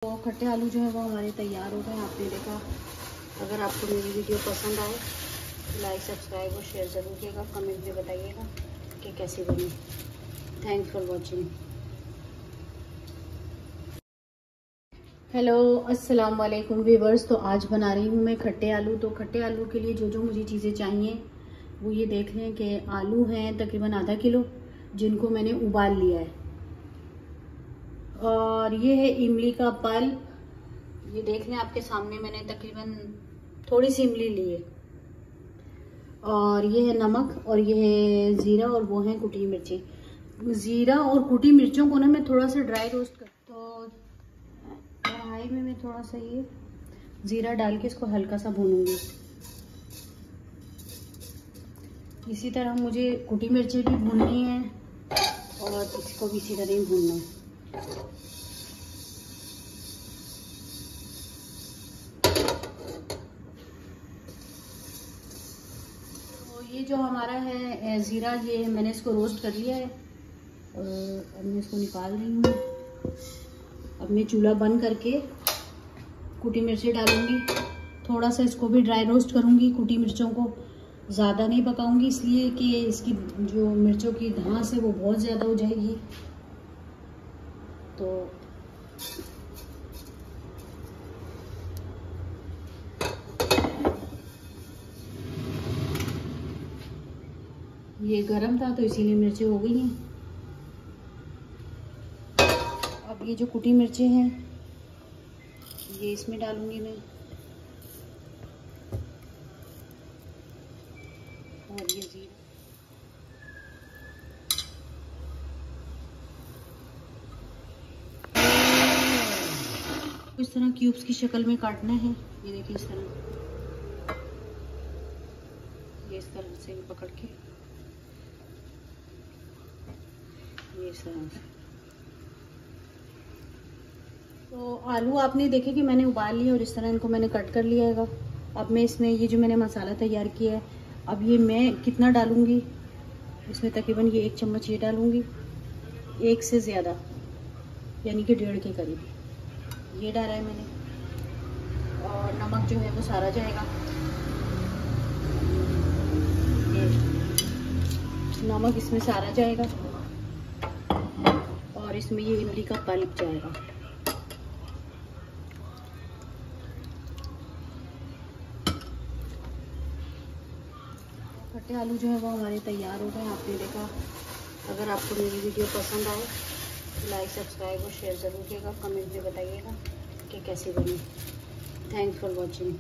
तो खट्टे आलू जो है वो हमारे तैयार हो गए हैं। आपने देखा। अगर आपको मेरी वीडियो पसंद आए तो लाइक सब्सक्राइब और शेयर ज़रूर कीजिएगा। कमेंट में बताइएगा कि कैसी बनी। Thanks for watching. हेलो अस्सलाम वालेकुम व्यूअर्स। तो आज बना रही हूँ मैं खट्टे आलू। तो खट्टे आलू के लिए जो जो मुझे चीज़ें चाहिए वो ये देख लें कि आलू हैं तकरीबन आधा किलो, जिनको मैंने उबाल लिया है। और ये है इमली का पल, ये देख लें आपके सामने मैंने तकरीबन थोड़ी सी इमली ली है। और ये है नमक, और ये है ज़ीरा, और वो हैं कुटी मिर्चें। ज़ीरा और कुटी मिर्चों को ना मैं थोड़ा सा ड्राई रोस्ट कर, तो कढ़ाई में मैं थोड़ा सा ये ज़ीरा डाल के इसको हल्का सा भूनूंगी। इसी तरह मुझे कुटी मिर्चें भी भूननी है और इसको भी इसी तरह ही भूनना है। ये जो हमारा है ज़ीरा, ये मैंने इसको रोस्ट कर लिया है और अब मैं इसको निकाल रही हूँ। अब मैं चूल्हा बंद करके कुटी मिर्ची डालूंगी। थोड़ा सा इसको भी ड्राई रोस्ट करूँगी। कुटी मिर्चों को ज़्यादा नहीं पकाऊंगी, इसलिए कि इसकी जो मिर्चों की घास है वो बहुत ज़्यादा हो जाएगी। तो ये गरम था तो इसीलिए मिर्चें हो गई हैं। अब ये जो कुटी मिर्चें हैं ये इसमें डालूंगी मैं, और ये जीरा। इस तरह क्यूब्स की शक्ल में काटना है। ये देखिए इस तरह, ये इस तरह से पकड़ के ये इस तरह से। तो आलू आपने देखे कि मैंने उबाल लिए और इस तरह इनको मैंने कट कर लिया है। अब मैं इसमें ये जो मैंने मसाला तैयार किया है, अब ये मैं कितना डालूंगी इसमें, तकरीबन ये 1 चम्मच ये डालूंगी, 1 से ज़्यादा यानी कि 1.5 के करीब ये डाला है मैंने। और नमक जो है वो सारा जाएगा, नमक इसमें सारा जाएगा, और इसमें ये इमली का पल्प जाएगा। खट्टे आलू जो है वो हमारे तैयार हो गए हैं। आपने देखा। अगर आपको मेरी वीडियो पसंद आए तो लाइक सब्सक्राइब और शेयर ज़रूर कीजिएगा। कमेंट में बताइएगा कि कैसी बनी। Thanks for watching.